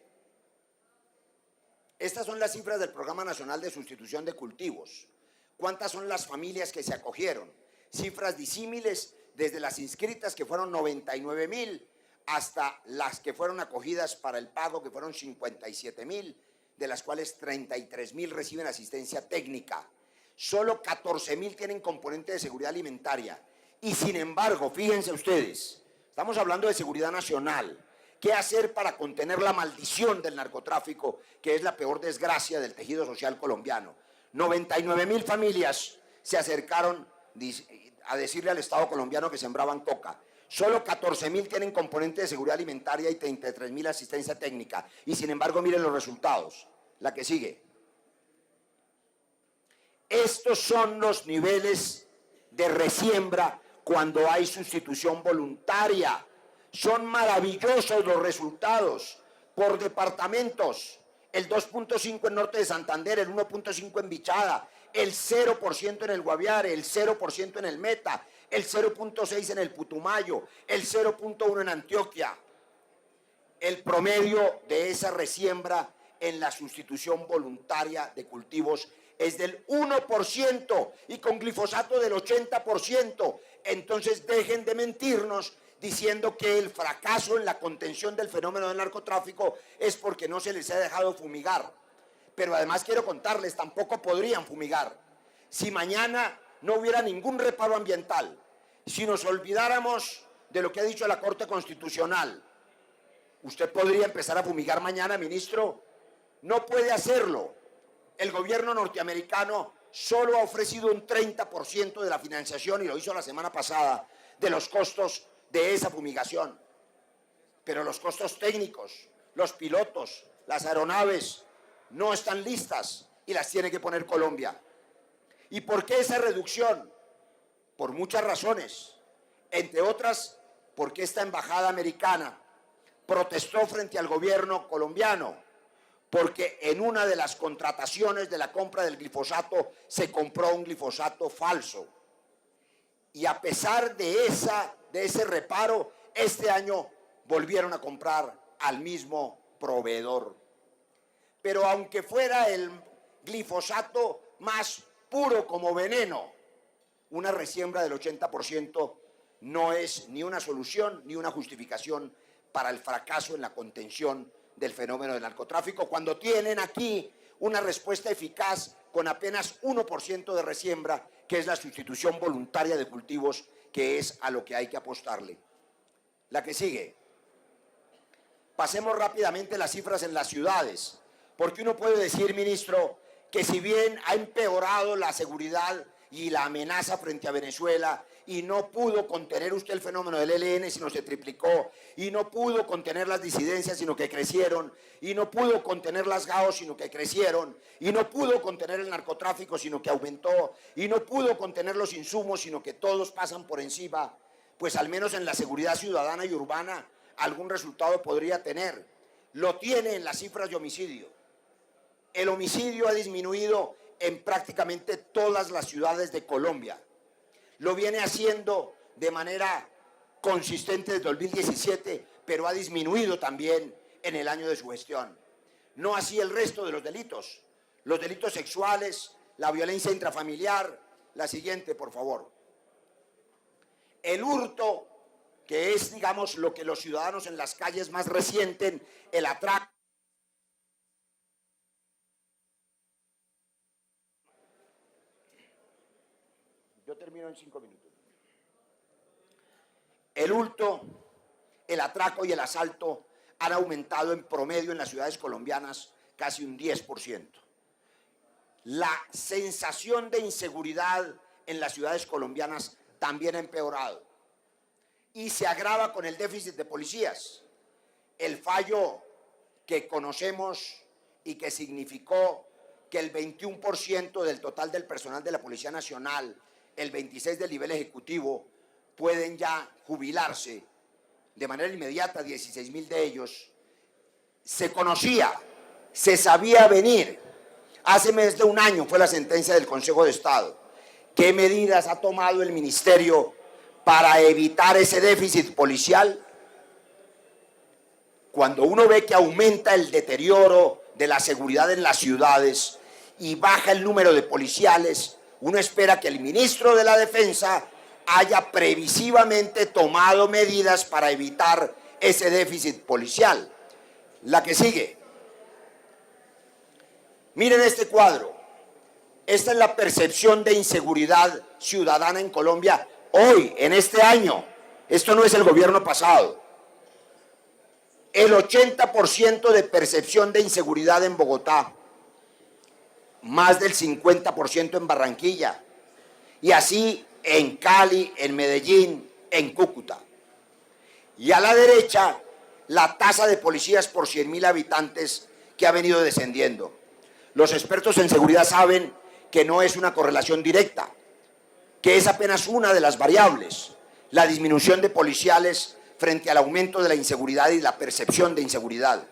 Estas son las cifras del Programa Nacional de Sustitución de Cultivos. ¿Cuántas son las familias que se acogieron? Cifras disímiles desde las inscritas, que fueron 99.000, hasta las que fueron acogidas para el pago, que fueron 57.000, de las cuales 33.000 reciben asistencia técnica. Solo 14.000 tienen componente de seguridad alimentaria. Y sin embargo, fíjense ustedes, estamos hablando de seguridad nacional. ¿Qué hacer para contener la maldición del narcotráfico, que es la peor desgracia del tejido social colombiano? 99.000 familias se acercaron a decirle al Estado colombiano que sembraban coca. Solo 14.000 tienen componente de seguridad alimentaria y 33.000 asistencia técnica. Y sin embargo, miren los resultados. La que sigue. Estos son los niveles de resiembra cuando hay sustitución voluntaria. Son maravillosos los resultados por departamentos. El 2.5 en Norte de Santander, el 1.5 en Bichada, el 0% en el Guaviare, el 0% en el Meta, el 0.6 en el Putumayo, el 0.1 en Antioquia. El promedio de esa resiembra en la sustitución voluntaria de cultivos es del 1% y con glifosato del 80%. Entonces dejen de mentirnos diciendo que el fracaso en la contención del fenómeno del narcotráfico es porque no se les ha dejado fumigar. Pero además quiero contarles, tampoco podrían fumigar. Si mañana no hubiera ningún reparo ambiental, si nos olvidáramos de lo que ha dicho la Corte Constitucional, ¿usted podría empezar a fumigar mañana, ministro? No puede hacerlo. El gobierno norteamericano solo ha ofrecido un 30% de la financiación, y lo hizo la semana pasada, de los costos de esa fumigación. Pero los costos técnicos, los pilotos, las aeronaves no están listas y las tiene que poner Colombia. ¿Y por qué esa reducción? Por muchas razones, entre otras porque esta embajada americana protestó frente al gobierno colombiano, porque en una de las contrataciones de la compra del glifosato se compró un glifosato falso. Y a pesar de ese reparo, este año volvieron a comprar al mismo proveedor. Pero aunque fuera el glifosato más puro como veneno, una resiembra del 80% no es ni una solución ni una justificación para el fracaso en la contención del fenómeno del narcotráfico, cuando tienen aquí una respuesta eficaz con apenas 1% de resiembra, que es la sustitución voluntaria de cultivos, que es a lo que hay que apostarle. La que sigue. Pasemos rápidamente las cifras en las ciudades, porque uno puede decir, ministro, que si bien ha empeorado la seguridad y la amenaza frente a Venezuela, y no pudo contener usted el fenómeno del ELN, sino se triplicó, y no pudo contener las disidencias, sino que crecieron, y no pudo contener las GAO, sino que crecieron, y no pudo contener el narcotráfico, sino que aumentó, y no pudo contener los insumos, sino que todos pasan por encima, pues al menos en la seguridad ciudadana y urbana algún resultado podría tener. Lo tiene en las cifras de homicidio. El homicidio ha disminuido en prácticamente todas las ciudades de Colombia. Lo viene haciendo de manera consistente desde 2017, pero ha disminuido también en el año de su gestión. No así el resto de los delitos sexuales, la violencia intrafamiliar. La siguiente, por favor. El hurto, que es, digamos, lo que los ciudadanos en las calles más resienten, el atraco. Yo termino en 5 minutos. El hurto, el atraco y el asalto han aumentado en promedio en las ciudades colombianas casi un 10%. La sensación de inseguridad en las ciudades colombianas también ha empeorado y se agrava con el déficit de policías. El fallo que conocemos y que significó que el 21% del total del personal de la Policía Nacional, el 26% del nivel ejecutivo, pueden ya jubilarse de manera inmediata, 16.000 de ellos, se conocía, se sabía venir. Hace más de un año fue la sentencia del Consejo de Estado. ¿Qué medidas ha tomado el Ministerio para evitar ese déficit policial? Cuando uno ve que aumenta el deterioro de la seguridad en las ciudades y baja el número de policiales, uno espera que el ministro de la Defensa haya previsivamente tomado medidas para evitar ese déficit policial. La que sigue. Miren este cuadro. Esta es la percepción de inseguridad ciudadana en Colombia hoy, en este año. Esto no es el gobierno pasado. El 80% de percepción de inseguridad en Bogotá, más del 50% en Barranquilla, y así en Cali, en Medellín, en Cúcuta. Y a la derecha, la tasa de policías por 100.000 habitantes que ha venido descendiendo. Los expertos en seguridad saben que no es una correlación directa, que es apenas una de las variables, la disminución de policiales frente al aumento de la inseguridad y la percepción de inseguridad.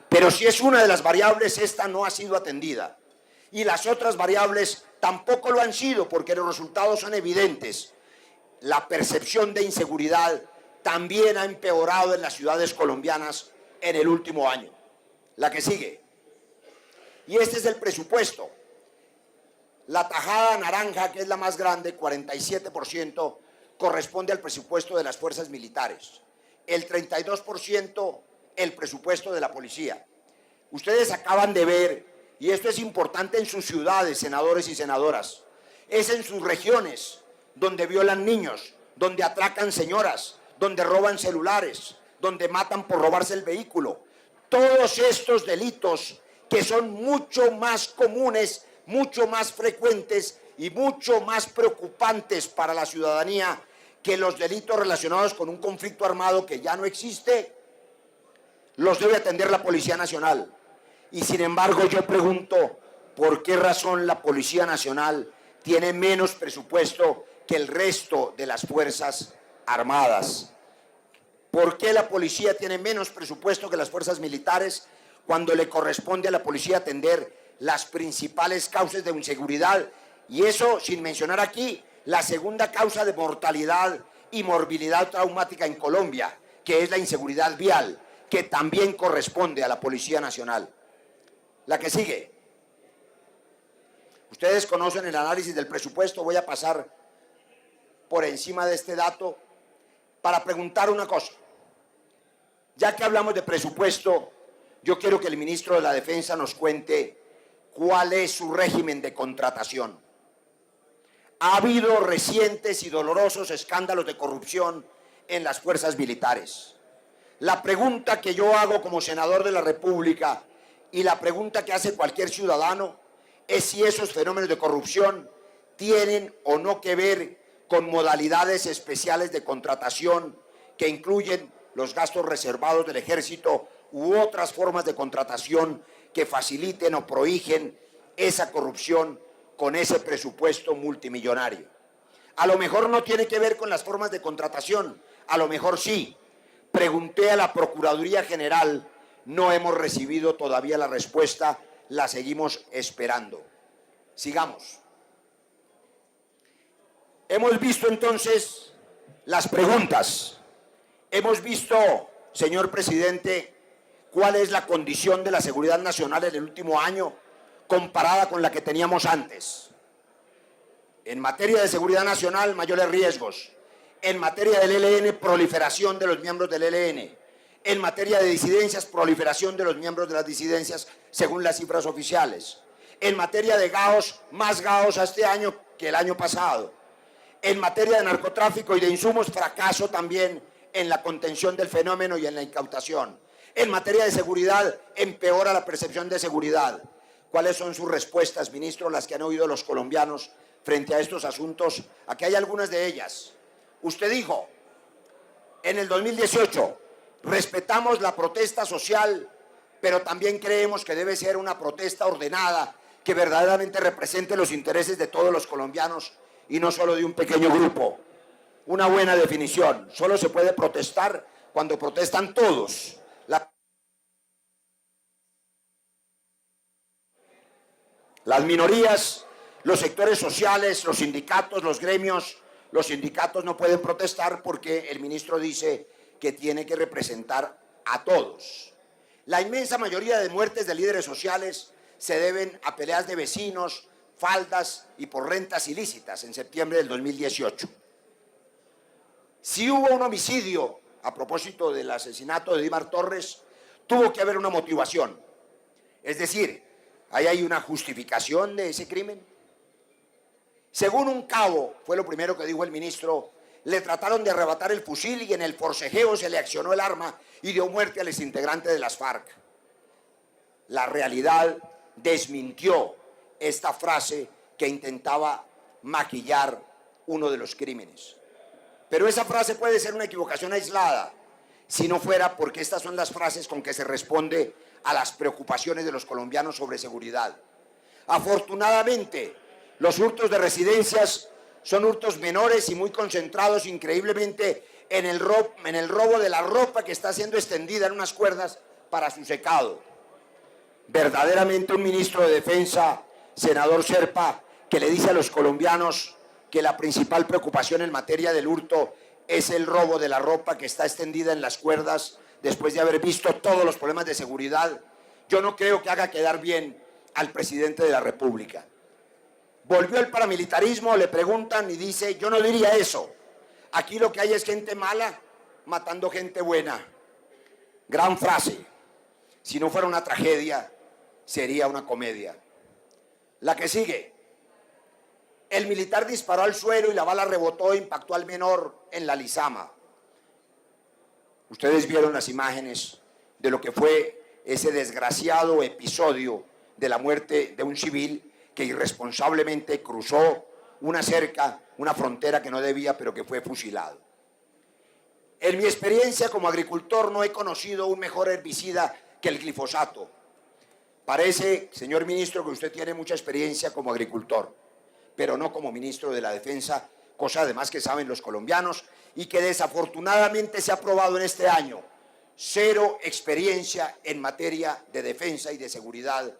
Pero si es una de las variables, esta no ha sido atendida. Y las otras variables tampoco lo han sido, porque los resultados son evidentes. La percepción de inseguridad también ha empeorado en las ciudades colombianas en el último año. La que sigue. Y este es el presupuesto. La tajada naranja, que es la más grande, 47%, corresponde al presupuesto de las fuerzas militares. El 32%, el presupuesto de la policía. Ustedes acaban de ver, y esto es importante en sus ciudades, senadores y senadoras, es en sus regiones donde violan niños, donde atracan señoras, donde roban celulares, donde matan por robarse el vehículo. Todos estos delitos que son mucho más comunes, mucho más frecuentes y mucho más preocupantes para la ciudadanía que los delitos relacionados con un conflicto armado que ya no existe, los debe atender la Policía Nacional. Y sin embargo yo pregunto, ¿por qué razón la Policía Nacional tiene menos presupuesto que el resto de las Fuerzas Armadas? ¿Por qué la policía tiene menos presupuesto que las fuerzas militares cuando le corresponde a la policía atender las principales causas de inseguridad? Y eso sin mencionar aquí la segunda causa de mortalidad y morbilidad traumática en Colombia, que es la inseguridad vial, que también corresponde a la Policía Nacional. La que sigue. Ustedes conocen el análisis del presupuesto, voy a pasar por encima de este dato para preguntar una cosa. Ya que hablamos de presupuesto, yo quiero que el ministro de la Defensa nos cuente cuál es su régimen de contratación. Ha habido recientes y dolorosos escándalos de corrupción en las fuerzas militares. La pregunta que yo hago como senador de la República y la pregunta que hace cualquier ciudadano es si esos fenómenos de corrupción tienen o no que ver con modalidades especiales de contratación que incluyen los gastos reservados del Ejército u otras formas de contratación que faciliten o prohijen esa corrupción con ese presupuesto multimillonario. A lo mejor no tiene que ver con las formas de contratación, a lo mejor sí. Pregunté a la Procuraduría General, no hemos recibido todavía la respuesta, la seguimos esperando. Sigamos. Hemos visto entonces las preguntas. Hemos visto, señor presidente, cuál es la condición de la seguridad nacional en el último año comparada con la que teníamos antes. En materia de seguridad nacional, mayores riesgos. En materia del ELN, proliferación de los miembros del ELN. En materia de disidencias, proliferación de los miembros de las disidencias según las cifras oficiales. En materia de GAOs, más GAOs este año que el año pasado. En materia de narcotráfico y de insumos, fracaso también en la contención del fenómeno y en la incautación. En materia de seguridad, empeora la percepción de seguridad. ¿Cuáles son sus respuestas, ministro, las que han oído los colombianos frente a estos asuntos? Aquí hay algunas de ellas. Usted dijo, en el 2018, respetamos la protesta social, pero también creemos que debe ser una protesta ordenada, que verdaderamente represente los intereses de todos los colombianos y no solo de un pequeño grupo. Una buena definición. Solo se puede protestar cuando protestan todos. Las minorías, los sectores sociales, los sindicatos, los gremios, los sindicatos no pueden protestar porque el ministro dice que tiene que representar a todos. La inmensa mayoría de muertes de líderes sociales se deben a peleas de vecinos, faldas y por rentas ilícitas en septiembre del 2018. Si hubo un homicidio, a propósito del asesinato de Dimar Torres, tuvo que haber una motivación. Es decir, ¿ahí hay una justificación de ese crimen? Según un cabo, fue lo primero que dijo el ministro, le trataron de arrebatar el fusil y en el forcejeo se le accionó el arma y dio muerte al exintegrante de las FARC. La realidad desmintió esta frase que intentaba maquillar uno de los crímenes. Pero esa frase puede ser una equivocación aislada, si no fuera porque estas son las frases con que se responde a las preocupaciones de los colombianos sobre seguridad. Afortunadamente, los hurtos de residencias son hurtos menores y muy concentrados increíblemente en el robo de la ropa que está siendo extendida en unas cuerdas para su secado. Verdaderamente un ministro de Defensa, senador Serpa, que le dice a los colombianos que la principal preocupación en materia del hurto es el robo de la ropa que está extendida en las cuerdas después de haber visto todos los problemas de seguridad, yo no creo que haga quedar bien al presidente de la República. Volvió el paramilitarismo, le preguntan y dice, yo no diría eso. Aquí lo que hay es gente mala matando gente buena. Gran frase. Si no fuera una tragedia, sería una comedia. La que sigue. El militar disparó al suelo y la bala rebotó e impactó al menor en la Lizama. Ustedes vieron las imágenes de lo que fue ese desgraciado episodio de la muerte de un civil que irresponsablemente cruzó una cerca, una frontera que no debía, pero que fue fusilado. En mi experiencia como agricultor no he conocido un mejor herbicida que el glifosato. Parece, señor ministro, que usted tiene mucha experiencia como agricultor, pero no como ministro de la Defensa, cosa además que saben los colombianos y que desafortunadamente se ha probado en este año. Cero experiencia en materia de defensa y de seguridad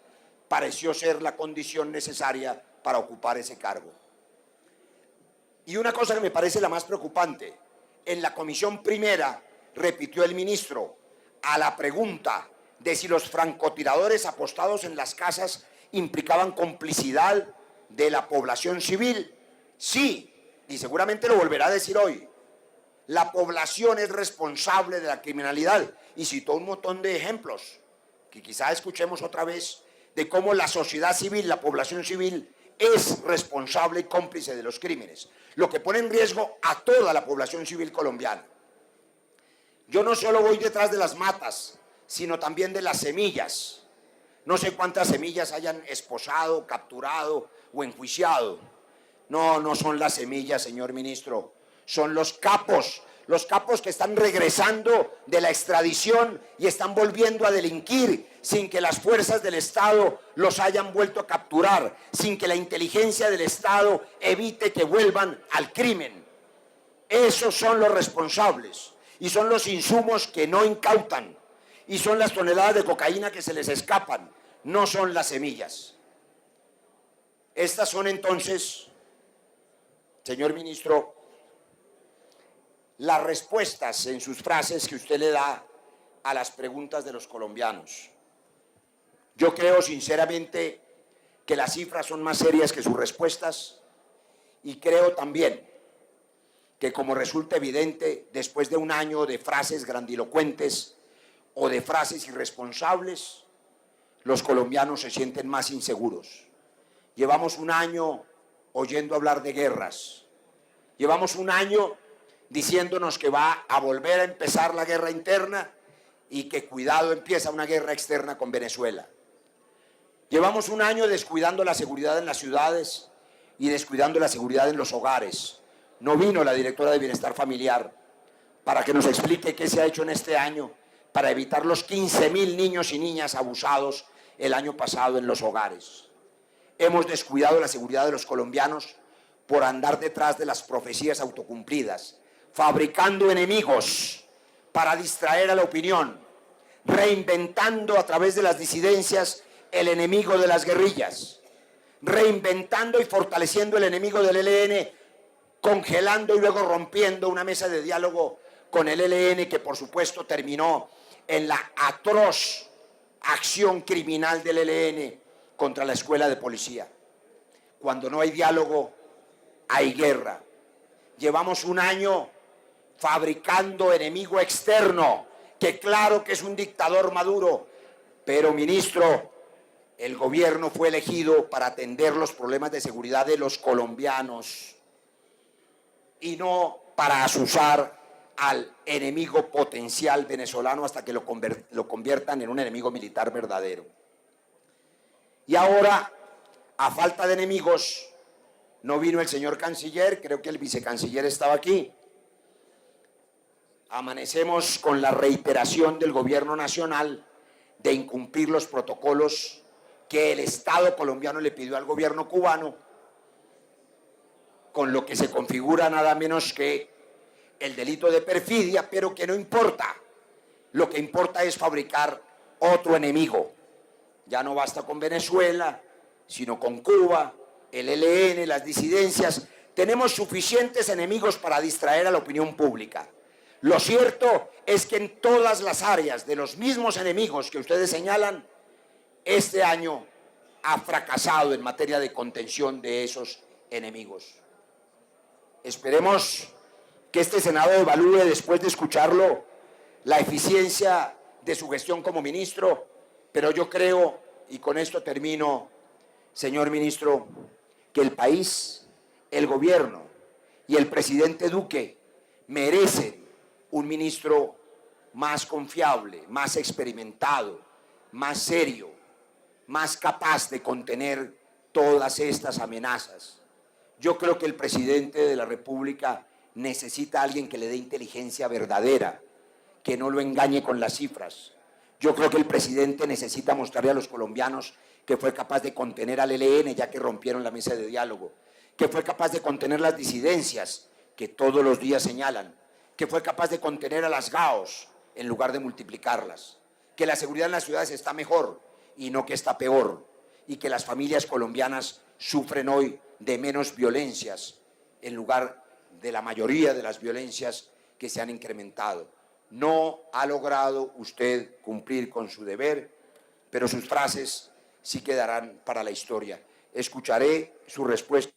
pareció ser la condición necesaria para ocupar ese cargo. Y una cosa que me parece la más preocupante, en la comisión primera repitió el ministro a la pregunta de si los francotiradores apostados en las casas implicaban complicidad de la población civil. Sí, y seguramente lo volverá a decir hoy. La población es responsable de la criminalidad y citó un montón de ejemplos que quizá escuchemos otra vez de cómo la sociedad civil, la población civil es responsable y cómplice de los crímenes, lo que pone en riesgo a toda la población civil colombiana. Yo no solo voy detrás de las matas, sino también de las semillas. No sé cuántas semillas hayan esposado, capturado o enjuiciado. No son las semillas, señor ministro, son los capos que están regresando de la extradición y están volviendo a delinquir sin que las fuerzas del Estado los hayan vuelto a capturar, sin que la inteligencia del Estado evite que vuelvan al crimen. Esos son los responsables y son los insumos que no incautan y son las toneladas de cocaína que se les escapan, no son las semillas. Estas son entonces, señor ministro, las respuestas en sus frases que usted le da a las preguntas de los colombianos. Yo creo sinceramente que las cifras son más serias que sus respuestas y creo también que, como resulta evidente, después de un año de frases grandilocuentes o de frases irresponsables, los colombianos se sienten más inseguros. Llevamos un año oyendo hablar de guerras, Llevamos un año diciéndonos que va a volver a empezar la guerra interna y que cuidado, empieza una guerra externa con Venezuela. Llevamos un año descuidando la seguridad en las ciudades y descuidando la seguridad en los hogares. No vino la directora de Bienestar Familiar para que nos explique qué se ha hecho en este año para evitar los 15.000 niños y niñas abusados el año pasado en los hogares. Hemos descuidado la seguridad de los colombianos por andar detrás de las profecías autocumplidas, fabricando enemigos para distraer a la opinión, reinventando a través de las disidencias el enemigo de las guerrillas, reinventando y fortaleciendo el enemigo del ELN, congelando y luego rompiendo una mesa de diálogo con el ELN, que por supuesto terminó en la atroz acción criminal del ELN contra la escuela de policía. Cuando no hay diálogo, hay guerra. Llevamos un año fabricando enemigo externo, que claro que es un dictador Maduro, pero ministro, el gobierno fue elegido para atender los problemas de seguridad de los colombianos y no para azuzar al enemigo potencial venezolano hasta que lo conviertan en un enemigo militar verdadero. Y ahora, a falta de enemigos, no vino el señor canciller, creo que el vicecanciller estaba aquí. Amanecemos con la reiteración del gobierno nacional de incumplir los protocolos que el Estado colombiano le pidió al gobierno cubano, con lo que se configura nada menos que el delito de perfidia, pero que no importa. Lo que importa es fabricar otro enemigo. Ya no basta con Venezuela, sino con Cuba, el ELN, las disidencias. Tenemos suficientes enemigos para distraer a la opinión pública. Lo cierto es que en todas las áreas de los mismos enemigos que ustedes señalan, este año ha fracasado en materia de contención de esos enemigos. Esperemos que este Senado evalúe, después de escucharlo, la eficiencia de su gestión como ministro, pero yo creo, y con esto termino, señor ministro, que el país, el gobierno y el presidente Duque merecen un ministro más confiable, más experimentado, más serio, más capaz de contener todas estas amenazas. Yo creo que el presidente de la República necesita a alguien que le dé inteligencia verdadera, que no lo engañe con las cifras. Yo creo que el presidente necesita mostrarle a los colombianos que fue capaz de contener al ELN, ya que rompieron la mesa de diálogo, que fue capaz de contener las disidencias que todos los días señalan, que fue capaz de contener a las GAOs en lugar de multiplicarlas, que la seguridad en las ciudades está mejor y no que está peor, y que las familias colombianas sufren hoy de menos violencias en lugar de la mayoría de las violencias que se han incrementado. No ha logrado usted cumplir con su deber, pero sus frases sí quedarán para la historia. Escucharé su respuesta.